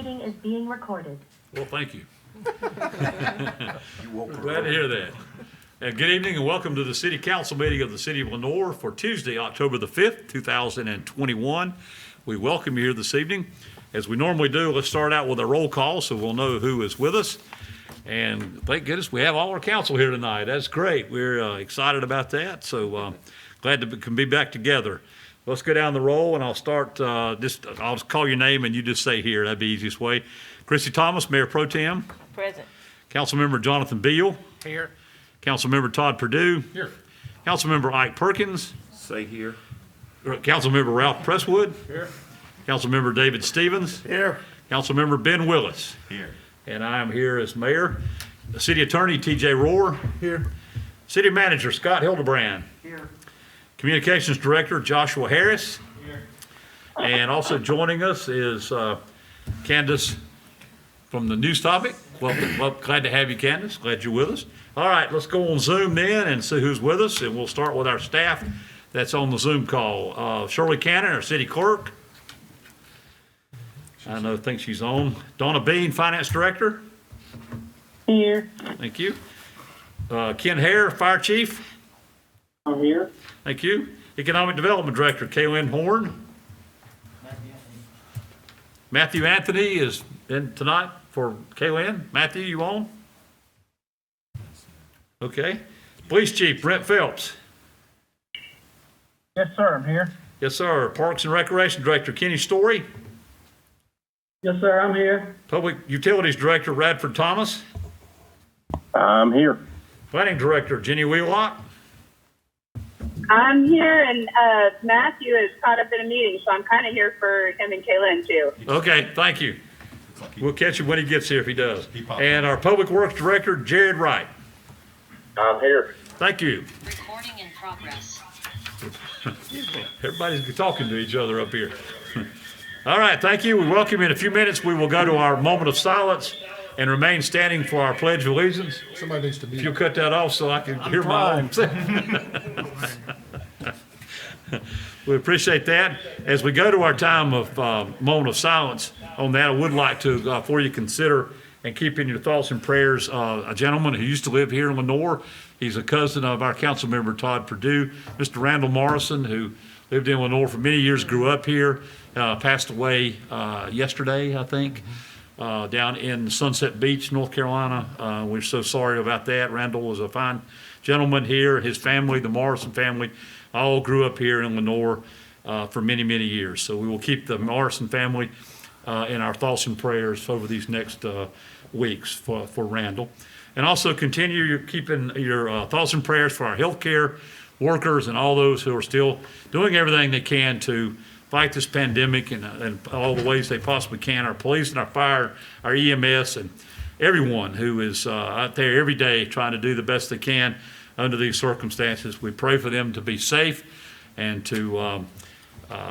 meeting is being recorded. Well, thank you. Glad to hear that. Good evening and welcome to the City Council meeting of the City of Lenoir for Tuesday, October the 5th, 2021. We welcome you here this evening. As we normally do, let's start out with a roll call so we'll know who is with us. And thank goodness we have all our council here tonight. That's great. We're excited about that. So glad to can be back together. Let's go down the roll and I'll start, I'll just call your name and you just say here. That'd be the easiest way. Christy Thomas, Mayor Pro Tem. Present. Councilmember Jonathan Beal. Here. Councilmember Todd Perdue. Here. Councilmember Ike Perkins. Say here. Councilmember Ralph Presswood. Here. Councilmember David Stevens. Here. Councilmember Ben Willis. Here. And I am here as mayor. The City Attorney TJ Rohr. Here. City Manager Scott Hildebrand. Here. Communications Director Joshua Harris. Here. And also joining us is Candace from the News Topic. Well, glad to have you, Candace. Glad you're with us. All right, let's go on Zoom then and see who's with us. And we'll start with our staff that's on the Zoom call. Shirley Cannon, our city clerk. I think she's on. Donna Bean, Finance Director. Here. Thank you. Ken Hare, Fire Chief. I'm here. Thank you. Economic Development Director, Kaylin Horn. Matthew Anthony is in tonight for Kaylin. Matthew, you on? Okay. Police Chief, Brent Phelps. Yes, sir. I'm here. Yes, sir. Parks and Recreation Director, Kenny Story. Yes, sir. I'm here. Public Utilities Director, Radford Thomas. I'm here. Planning Director, Jenny Wheelock. I'm here, and Matthew is caught up in a meeting, so I'm kind of here for him and Kaylin, too. Okay, thank you. We'll catch him when he gets here if he does. And our Public Works Director, Jared Wright. I'm here. Thank you. Recording in progress. Everybody's talking to each other up here. All right, thank you. We welcome you. In a few minutes, we will go to our moment of silence and remain standing for our Pledge of Allegiance. Somebody needs to If be. you'll cut that off so I can hear my own. We appreciate that. As we go to our time of moment of silence on that, I would like to, for you, consider and keep in your thoughts and prayers a gentleman who used to live here in Lenoir. He's a cousin of our council member, Todd Perdue, Mr. Randall Morrison, who lived in Lenoir for many years, grew up here, passed away yesterday, I think, down in Sunset Beach, North Carolina. We're so sorry about that. Randall was a fine gentleman here. His family, the Morrison family, all grew up here in Lenoir for many, many years. So we will keep the Morrison family in our thoughts and prayers over these next weeks for Randall. And also continue keeping your thoughts and prayers for our healthcare workers and all those who are still doing everything they can to fight this pandemic and all the ways they possibly can. Our police and our fire, our EMS, and everyone who is out there every day trying to do the best they can under these circumstances. We pray for them to be safe and to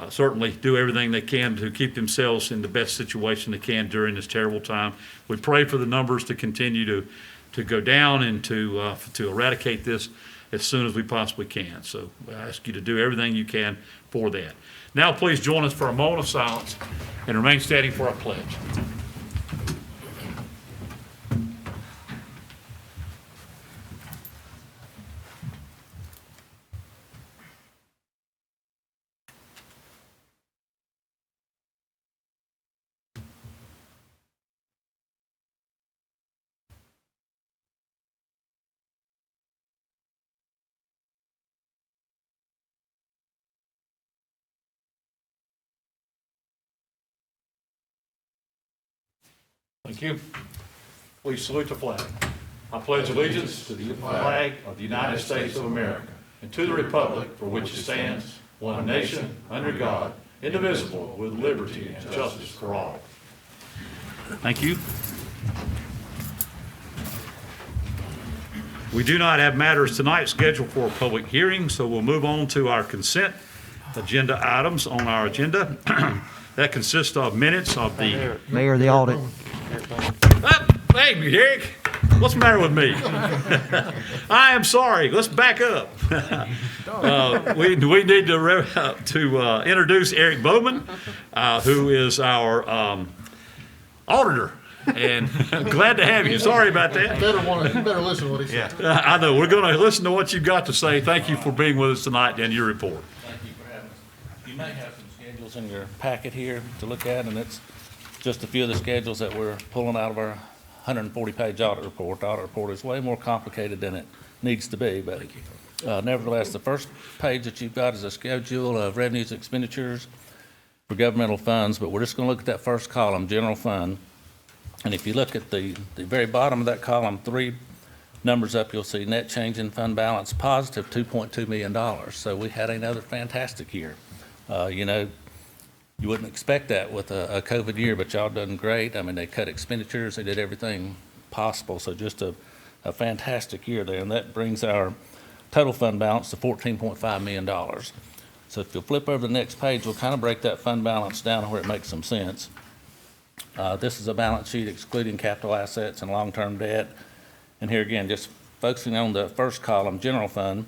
certainly do everything they can to keep themselves in the best situation they can during this terrible time. We pray for the numbers to continue to go down and to eradicate this as soon as we possibly can. So I ask you to do everything you can for that. Now please join us for a moment of silence and remain standing for our pledge. Thank you. Please salute the flag. I pledge allegiance to the flag of the United States of America and to the republic for which it stands, one nation, under God, indivisible, with liberty and justice for all. Thank you. We do not have matters tonight scheduled for a public hearing, so we'll move on to our consent agenda items on our agenda. That consists of minutes of the... Mayor, the audit. Hey, Eric, what's the matter with me? I am sorry. Let's back up. We need to introduce Eric Bowman, who is our auditor. And glad to have you. Sorry about that. You better listen to what he said. I know. We're going to listen to what you've got to say. Thank you for being with us tonight and your report. Thank you for having us. You may have some schedules in your packet here to look at, and it's just a few of the schedules that we're pulling out of our 140-page audit report. The audit report is way more complicated than it needs to be, but nevertheless, the first page that you've got is a schedule of revenues and expenditures for governmental funds, but we're just going to look at that first column, general fund. And if you look at the very bottom of that column, 3 numbers up, you'll see net change in fund balance positive $2.2 million. So we had another fantastic year. You know, you wouldn't expect that with a COVID year, but y'all done great. I mean, they cut expenditures, they did everything possible. So just a fantastic year there. And that brings our total fund balance to $14.5 million. So if you'll flip over to the next page, we'll kind of break that fund balance down where it makes some sense. This is a balance sheet excluding capital assets and long-term debt. And here again, just focusing on the first column, general fund.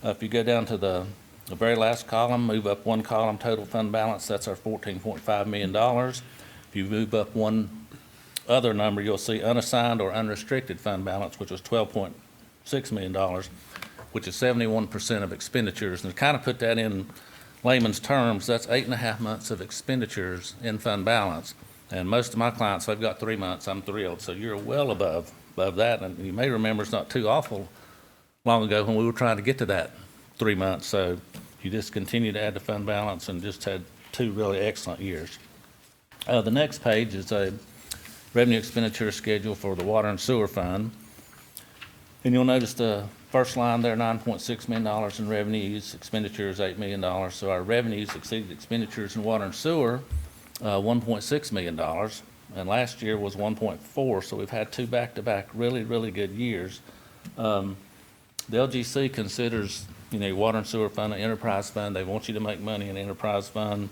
If you go down to the very last column, move up 1 column, total fund balance, that's our $14.5 million. If you move up 1 other number, you'll see unassigned or unrestricted fund balance, which was $12.6 million, which is 71% of expenditures. And to kind of put that in layman's terms, that's 8.5 months of expenditures in fund balance. And most of my clients, they've got 3 months. I'm thrilled. So you're well above that. And you may remember it's not too awful long ago when we were trying to get to that 3 months. So you just continue to add to fund balance and just had 2 really excellent years. The next page is a revenue expenditure schedule for the water and sewer fund. And you'll notice the first line there, $9.6 million in revenues, expenditures $8 million. So our revenues exceeded expenditures in water and sewer, $1.6 million. And last year was 1.4, so we've had 2 back-to-back really, really good years. The LGC considers, you know, water and sewer fund an enterprise fund. They want you to make money in an enterprise fund.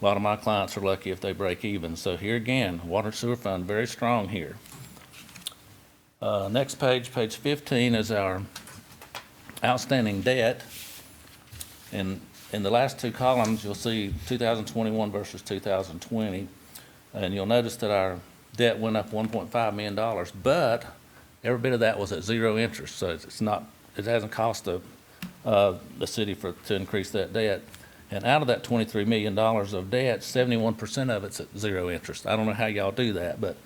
A lot of my clients are lucky if they break even. So here again, water and sewer fund, very strong here. Next page, page 15, is our outstanding debt. And in the last 2 columns, you'll see 2021 versus 2020. And you'll notice that our debt went up $1.5 million, but every bit of that was at 0 interest. So it hasn't cost the city to increase that debt. And out of that $23 million of debt, 71% of it's at 0 interest. I don't know how y'all do that, but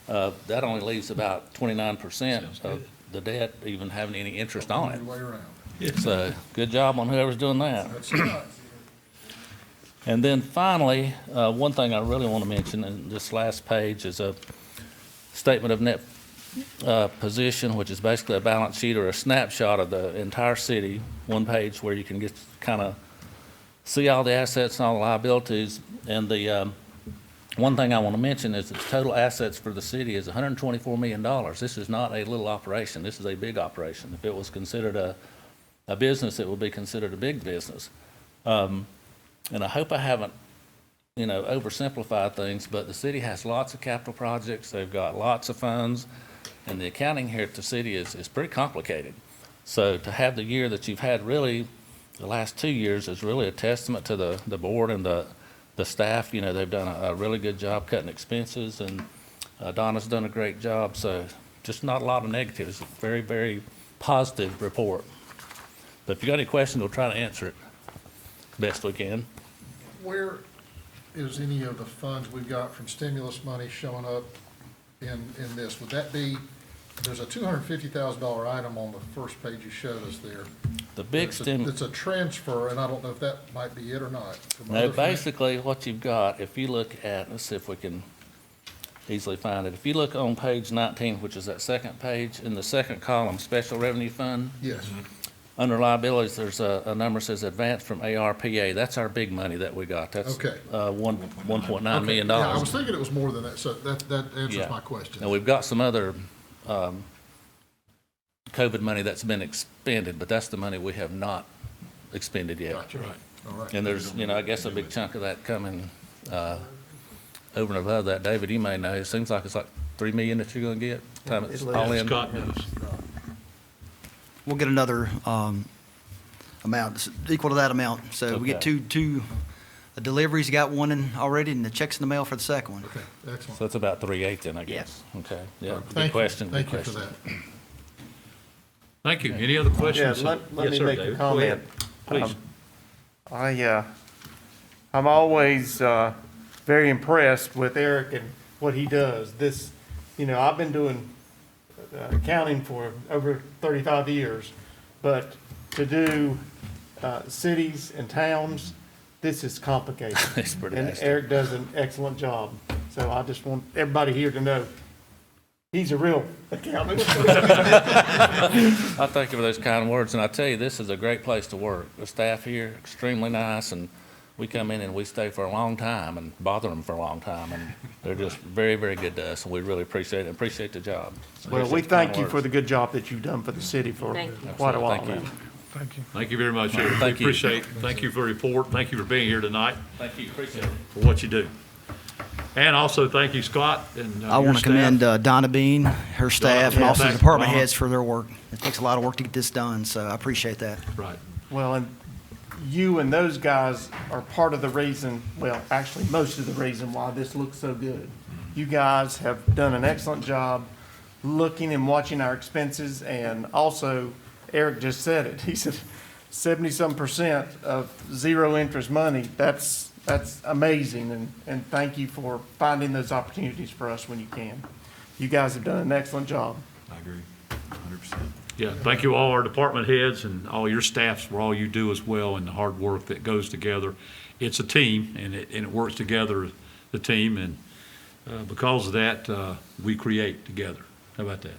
that only leaves about 29% of the debt even having any interest on it. Way around. So good job on whoever's doing that. That's right. And then finally, one thing I really want to mention in this last page is a statement of net position, which is basically a balance sheet or a snapshot of the entire city, 1 page where you can get kind of see all the assets and all the liabilities. And the one thing I want to mention is that the total assets for the city is $124 million. This is not a little operation. This is a big operation. If it was considered a business, it would be considered a big business. And I hope I haven't, you know, oversimplified things, but the city has lots of capital projects. They've got lots of funds, and the accounting here at the city is pretty complicated. So to have the year that you've had, really, the last 2 years, is really a testament to the board and the staff. You know, they've done a really good job cutting expenses, and Donna's done a great job. So just not a lot of negatives. It's a very, very positive report. But if you got any questions, we'll try to answer it best we can. Where is any of the funds we've got from stimulus money showing up in this? Would that be, there's a $250,000 item on the first page you showed us there. The big It's a transfer, and I don't know if that might be it or not. No, basically what you've got, if you look at, let's see if we can easily find it. If you look on page 19, which is that second page, in the second column, special revenue fund, Yes. under liabilities, there's a number that says advance from ARPA. That's our big money that we got. That's Okay. $1.9 million. Yeah, I was thinking it was more than that, so that answers Yeah. my question. And we've got some other COVID money that's been expended, but that's the money we have not expended yet. Gotcha. All right. And there's, you know, I guess a big chunk of that coming over and above that. David, you may know, it seems like it's like $3 million that you're gonna get, time it's all in. Scott knows. We'll get another amount equal to that amount. So we get Okay. two The delivery's got one in already, and the check's in the mail for the second one. Okay, excellent. So it's about 3/8 then, I guess. Okay, yeah, Thank good you. question, good Thank you for question. that. Thank you. Any other questions? Yeah, let Yes, me sir, make a David. Go ahead. comment. Please. I'm always very impressed with Eric and what he does. This, I've been doing accounting for over 35 years, but to do cities and towns, this is complicated. It's pretty And nasty. Eric does an excellent job. So I just want everybody here to know, he's a real accountant. I thank you for those kind words, and I tell you, this is a great place to work. The staff here, extremely nice, and we come in and we stay for a long time and bother them for a long time, and they're just very, very good to us, and we really appreciate it, and appreciate the job. So Well, those we are kind thank you words. for the good job that you've done for the city for Thank you. quite a while Thank you. now. Thank you very much, Eric. We Thank you. thank you for the report. Thank you for being here tonight, Thank you, appreciate it. for what you do. And also, thank you, Scott, and I your want to staff. commend Donna Bean, her staff, and yeah, also the thanks, department Donna. heads for their work. It takes a lot of work to get this done, so I appreciate that. Right. Well, and you and those guys are part of the reason, well, actually, most of the reason why this looks so good. You guys have done an excellent job looking and watching our expenses, and also, Eric just said it, he said 70-some% of zero interest money, that's amazing, and thank you for finding those opportunities for us when you can. You guys have done an excellent job. I agree, 100%. Yeah, thank you all our department heads and all your staffs for all you do as well and the hard work that goes together. It's a team, and it works together, the team, and because of that, we create together. How about that?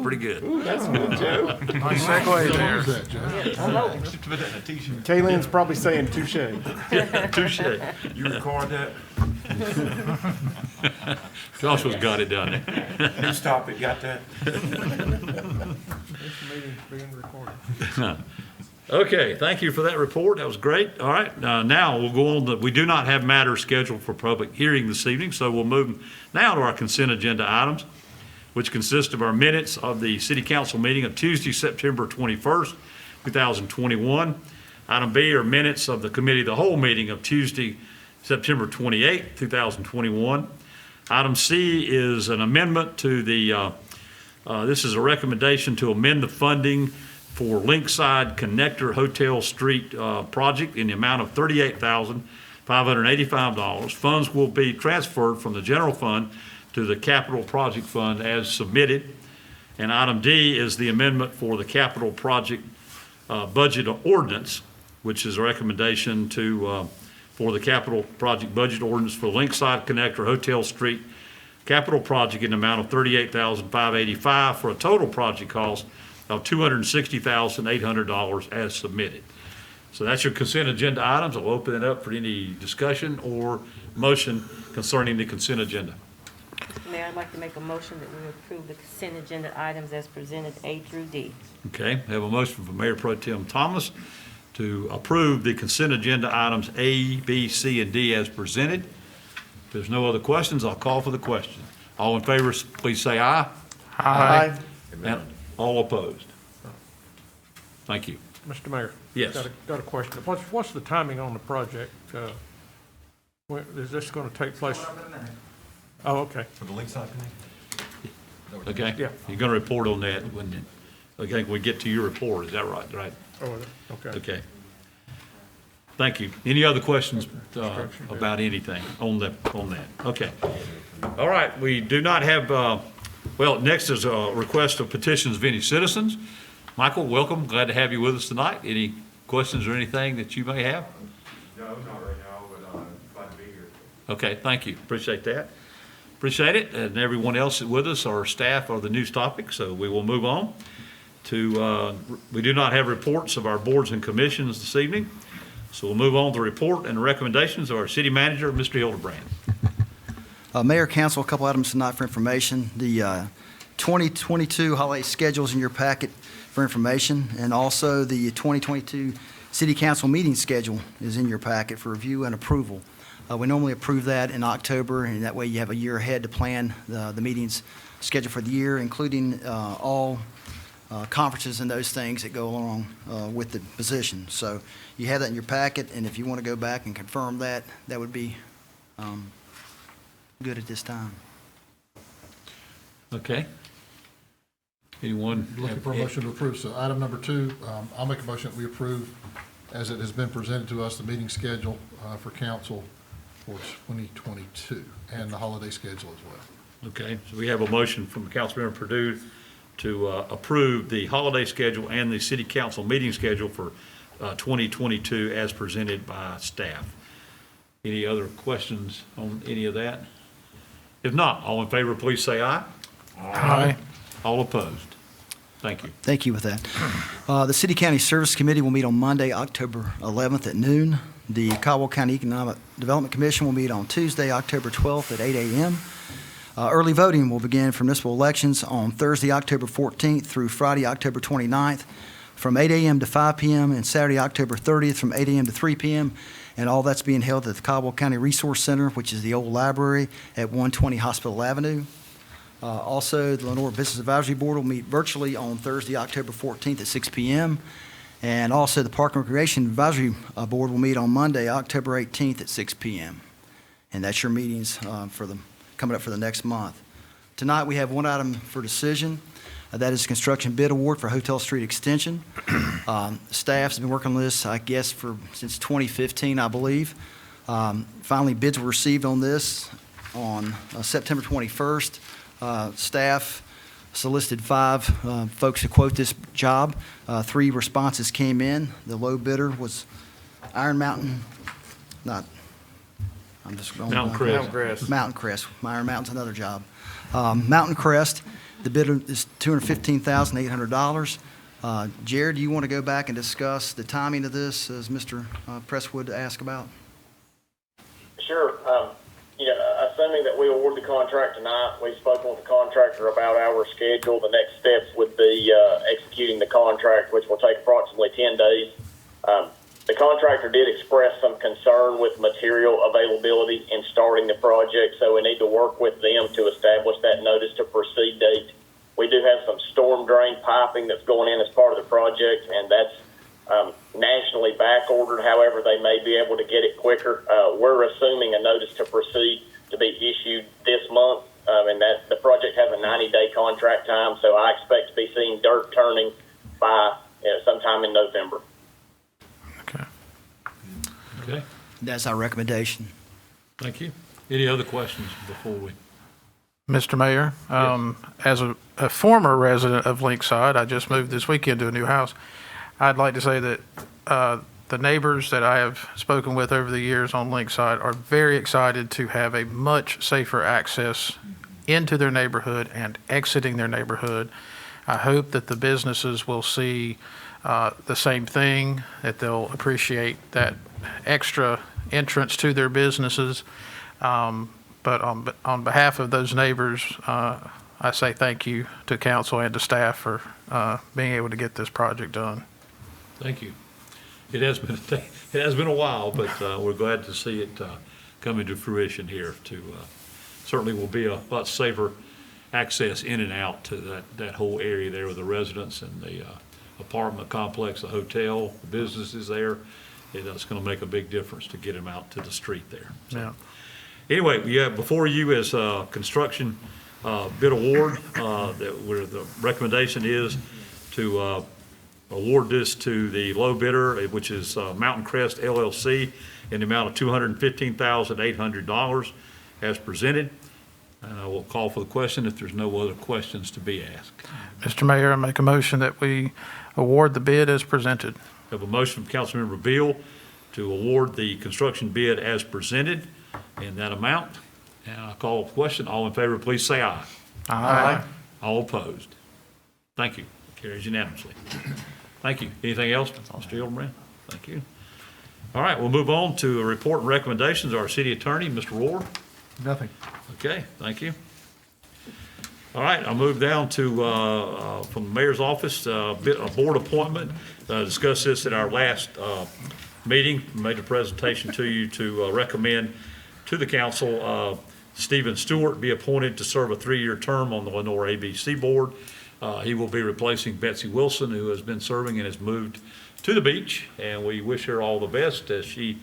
Pretty good. That's good, Joe. Nice segue there. That, Joe? Kaylin's probably saying touche. Touche. You record that? Joshua's got it down there. You stop it, got that? Okay, thank you for that report. That was great. All right, now we'll go on. We do not have matters scheduled for public hearing this evening, so we'll move now to our consent agenda items, which consist of our minutes of the city council meeting of Tuesday, September 21st, 2021. Item B are minutes of the committee of the whole meeting of Tuesday, September 28th, 2021. Item C is an amendment to the, this is a recommendation to amend the funding for Linkside Connector Hotel Street project in the amount of $38,585. Funds will be transferred from the general fund to the capital project fund as submitted. And item D is the amendment for the capital project budget ordinance, which is a recommendation to, for the capital project budget ordinance for Linkside Connector Hotel Street capital project in the amount of $38,585 for a total project cost of $260,800 as submitted. So that's your consent agenda items. I'll open it up for any discussion or motion concerning the consent agenda. Mayor, I'd like to make a motion that we approve the consent agenda items as presented A through D. Okay, we have a motion from Mayor Pro Tem Thomas to approve the consent agenda items A, B, C, and D as presented. If there's no other questions, I'll call for the question. All in favor, please say aye. Aye. And all opposed. Thank you. Mr. Mayor? Yes. Got a question. What's the timing on the project? When, is this gonna take place? Oh, okay. For the Lakeside Connect? Okay? Yeah. You're going to report on that when, okay, we get to your report, is that right? Right? Oh, okay. Okay. Thank you. Any other questions about anything on that? Okay. All right, we do not have, well, next is a request of petitions of any citizens. Michael, welcome. Glad to have you with us tonight. Any questions or anything that you may have? No, not right now, but glad to be here. Okay, thank you. Appreciate that. Appreciate it. And everyone else with us, our staff, are the news topic, so we will move on to, we do not have reports of our boards and commissions this evening, so we'll move on to report and recommendations of our city manager, Mr. Hildebrand. Mayor, council, a couple items tonight for information. The 2022 holiday schedules in your packet for information, and also the 2022 city council meeting schedule is in your packet for review and approval. We normally approve that in October, and that way you have a year ahead to plan the meetings scheduled for the year, including all conferences and those things that go along with the position. So you have that in your packet, and if you want to go back and confirm that, that would be good at this time. Okay. Anyone? Looking for a motion to approve. So item number 2, I'll make a motion that we approve, as it has been presented to us, the meeting schedule for council for 2022 and the holiday schedule as well. Okay, so we have a motion from Councilmember Purdue to approve the holiday schedule and the city council meeting schedule for 2022 as presented by staff. Any other questions on any of that? If not, all in favor, please say aye. Aye. All opposed? Thank you. Thank you with that. The City County Service Committee will meet on Monday, October 11th at noon. The Caldwell County Economic Development Commission will meet on Tuesday, October 12th at 8 a.m. Early voting will begin for municipal elections on Thursday, October 14th through Friday, October 29th from 8 a.m. to 5 p.m. and Saturday, October 30th from 8 a.m. to 3 p.m. And all that's being held at the Caldwell County Resource Center, which is the old library at 120 Hospital Avenue. Also, the Lenore Business Advisory Board will meet virtually on Thursday, October 14th at 6 p.m. And also, the Park and Recreation Advisory Board will meet on Monday, October 18th at 6 p.m. And that's your meetings coming up for the next month. Tonight, we have one item for decision. That is construction bid award for Hotel Street Extension. Staff's been working on this, I guess, since 2015, I believe. Finally, bids were received on this on September 21st. Staff solicited 5 folks to quote this job. 3 responses came in. The low bidder was Iron Mountain, Mountain Crest. Mountain Crest. Iron Mountain's another job. Mountain Crest, the bidder is $215,800. Jared, do you want to go back and discuss the timing of this, as Mr. Presswood asked about? Sure. Assuming that we award the contract tonight, we've spoken with the contractor about our schedule. The next steps would be executing the contract, which will take approximately 10 days. The contractor did express some concern with material availability in starting the project, so we need to work with them to establish that notice to proceed date. We do have some storm drain piping that's going in as part of the project, and that's nationally back ordered. However, they may be able to get it quicker. We're assuming a notice to proceed to be issued this month, and that the project has a 90-day contract time, so I expect to be seeing dirt turning by sometime in November. Okay, That's our recommendation. thank you. Any other questions before we? Mr. Mayor, as a former resident of Lakeside, I just moved this weekend to a new house. I'd like to say that the neighbors that I have spoken with over the years on Lakeside are very excited to have a much safer access into their neighborhood and exiting their neighborhood. I hope that the businesses will see the same thing, that they'll appreciate that extra entrance to their businesses. But on behalf of those neighbors, I say thank you to council and to staff for being able to get this project done. Thank you. It has been a while, but we're glad to see it coming to fruition here. Certainly will be a lot safer access in and out to that whole area there with the residents and the apartment complex, the hotel, the businesses there. It's going to make a big difference to get them out to the street there. So, Yeah. anyway, we have before you is construction bid award. Where the recommendation is to award this to the low bidder, which is Mountain Crest LLC, in the amount of $215,800 as presented. And I will call for the question if there's no other questions to be asked. Mr. Mayor, I make a motion that we award the bid as presented. We have a motion from Councilmember Beal to award the construction bid as presented in that amount. And I'll call for the question. All in favor, please say aye. Aye. All opposed? Thank you. Carries unanimously. Thank you. Anything else, Mr. Hildebrand? Thank you. All right, we'll move on to a report and recommendations. Our city attorney, Mr. Rohr. Nothing. Okay, thank you. All right, I'll move down to, from the mayor's office, a board appointment. Discussed this at our last meeting, made a presentation to you to recommend to the council Stephen Stewart be appointed to serve a 3-year term on the Lenore ABC Board. He will be replacing Betsy Wilson, who has been serving and has moved to the beach, and we wish her all the best as she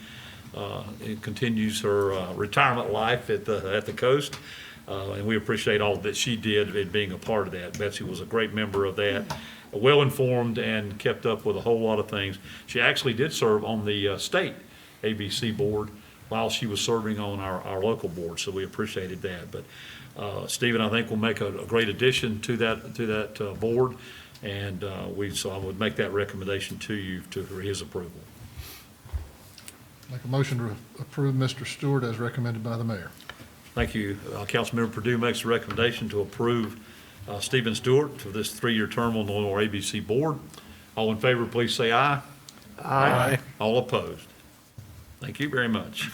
continues her retirement life at the coast. And we appreciate all that she did in being a part of that. Betsy was a great member of that, well-informed and kept up with a whole lot of things. She actually did serve on the state ABC board while she was serving on our local board, so we appreciated that. But Stephen, I think, will make a great addition to that board, and so I would make that recommendation to you for his approval. Make a motion to approve Mr. Stewart as recommended by the mayor. Thank you. Councilmember Perdue makes a recommendation to approve Stephen Stewart for this 3-year term on the Lenore ABC board. All in favor, please say aye. Aye. All opposed? Thank you very much.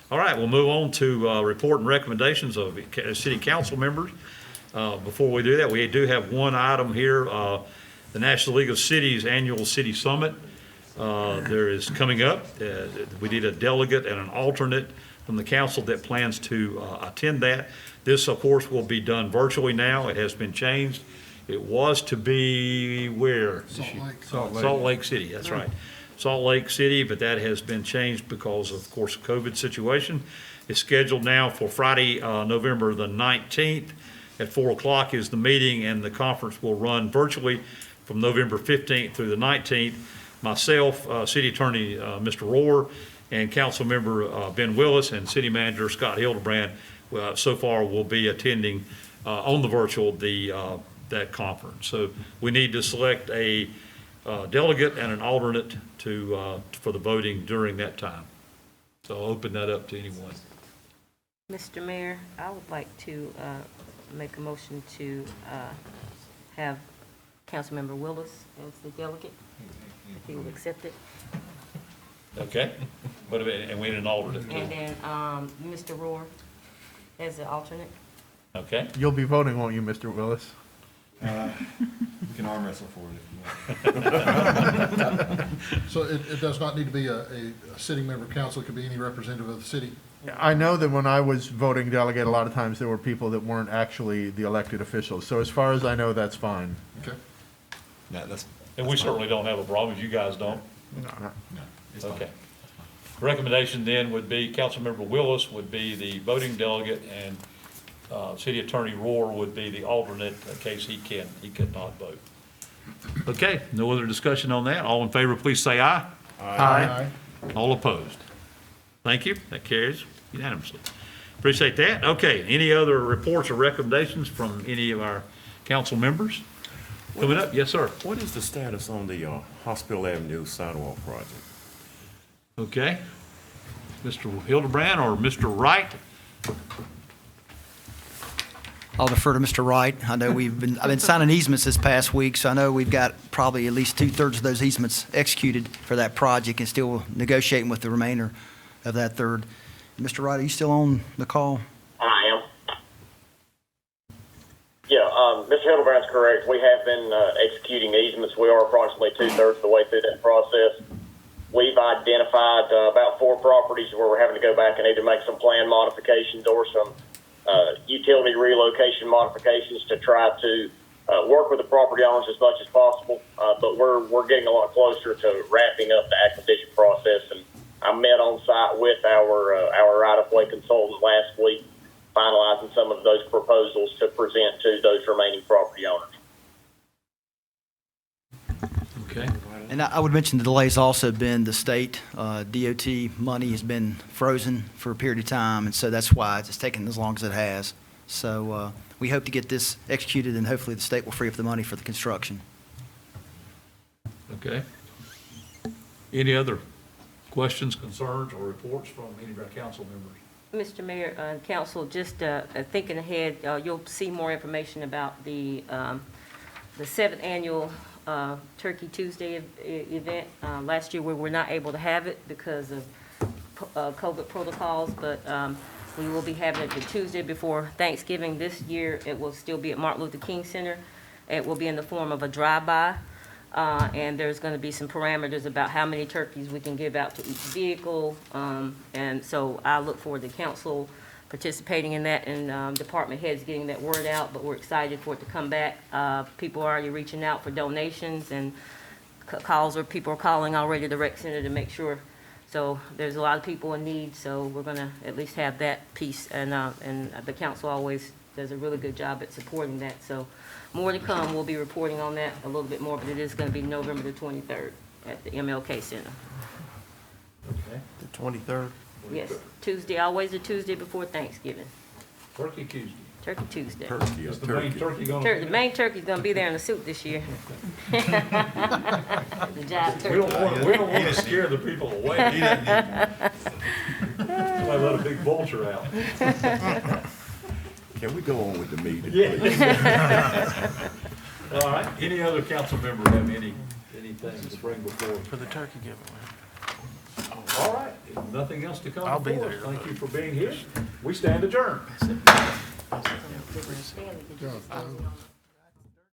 All right, we'll move on to report and recommendations of city council members. Before we do that, we do have one item here, the National League of Cities Annual City Summit. There is coming up. We need a delegate and an alternate from the council that plans to attend that. This, of course, will be done virtually now. It has been changed. It was to be where? Salt Lake City, that's right. Salt Lake City, but that has been changed because of course, COVID situation. It's scheduled now for Friday, November the 19th at 4 o'clock is the meeting, and the conference will run virtually from November 15th through the 19th. Myself, City Attorney Mr. Rohr, and Council Member Ben Willis and City Manager Scott Hildebrand so far will be attending on the virtual that conference. So we need to select a delegate and an alternate for the voting during that time. So I'll open that up to anyone. Mr. Mayor, I would like to make a motion to have Councilmember Willis as the delegate, if he will accept it. Okay, and we need an alternate too. And then Mr. Rohr as the alternate. Okay, You'll be voting, won't you, Mr. Willis? We can arm wrestle for it if you want. So it does not need to be a sitting member of council. It could be any representative of the city. I know that when I was voting delegate, a lot of times there were people that weren't actually the elected officials. So as far as I know, that's fine. Okay. Yeah, and we certainly don't have a problem, you guys don't? no, it's fine. Okay. Recommendation then would be Councilmember Willis would be the voting delegate, and City Attorney Rohr would be the alternate in case he could not vote. Okay, no other discussion on that. All in favor, please say aye. Aye. All opposed? Thank you. That carries unanimously. Appreciate that. Okay, any other reports or recommendations from any of our council members? Coming up, yes, sir. What is the status on the Hospital Avenue sidewalk project? Okay. Mr. Hildebrand or Mr. Wright? I'll defer to Mr. Wright. I know I've been signing easements this past week, so I know we've got probably at least 2/3 of those easements executed for that project and still negotiating with the remainder of that third. Mr. Wright, are you still on the call? I am. Yeah, Mr. Hildebrand's correct. We have been executing easements. We are approximately 2/3 of the way through that process. We've identified about 4 properties where we're having to go back and either make some plan modifications or some utility relocation modifications to try to work with the property owners as much as possible. But we're getting a lot closer to wrapping up the acquisition process. And I met on site with our right-of-way consultant last week, finalizing some of those proposals to present to those remaining property owners. Okay. And I would mention the delay's also been the state DOT money has been frozen for a period of time, and so that's why it's taken as long as it has. So we hope to get this executed, and hopefully the state will free up the money for the construction. Okay. Any other questions, concerns, or reports from any of our council members? Mr. Mayor, council, just thinking ahead, you'll see more information about the 7th annual Turkey Tuesday event. Last year we were not able to have it because of COVID protocols, but we will be having it the Tuesday before Thanksgiving. This year it will still be at Martin Luther King Center. It will be in the form of a drive-by, and there's going to be some parameters about how many turkeys we can give out to each vehicle, and so I look forward to council participating in that, and department heads getting that word out, but we're excited for it to come back. People are already reaching out for donations, and people are calling already the rec center to make sure. So there's a lot of people in need, so we're gonna at least have that piece, and the council always does a really good job at supporting that. So more to come. We'll be reporting on that a little bit more, but it is gonna be November the 23rd at the MLK Center. Okay. The 23rd. Yes, Tuesday, always a Tuesday before Thanksgiving, Turkey Tuesday. Turkey Tuesday. Turkey or Is the main turkey? turkey gonna The be there? main turkey's gonna be there in a suit this year. The jive We don't turkey. want to scare the people away. Might let a big vulture out. Can we go on with the meeting? Yeah. All right, any other council member have anything to bring before? For the turkey giveaway. All right, if nothing else to come I'll be before us, there. thank you for being here. We stand adjourned. John,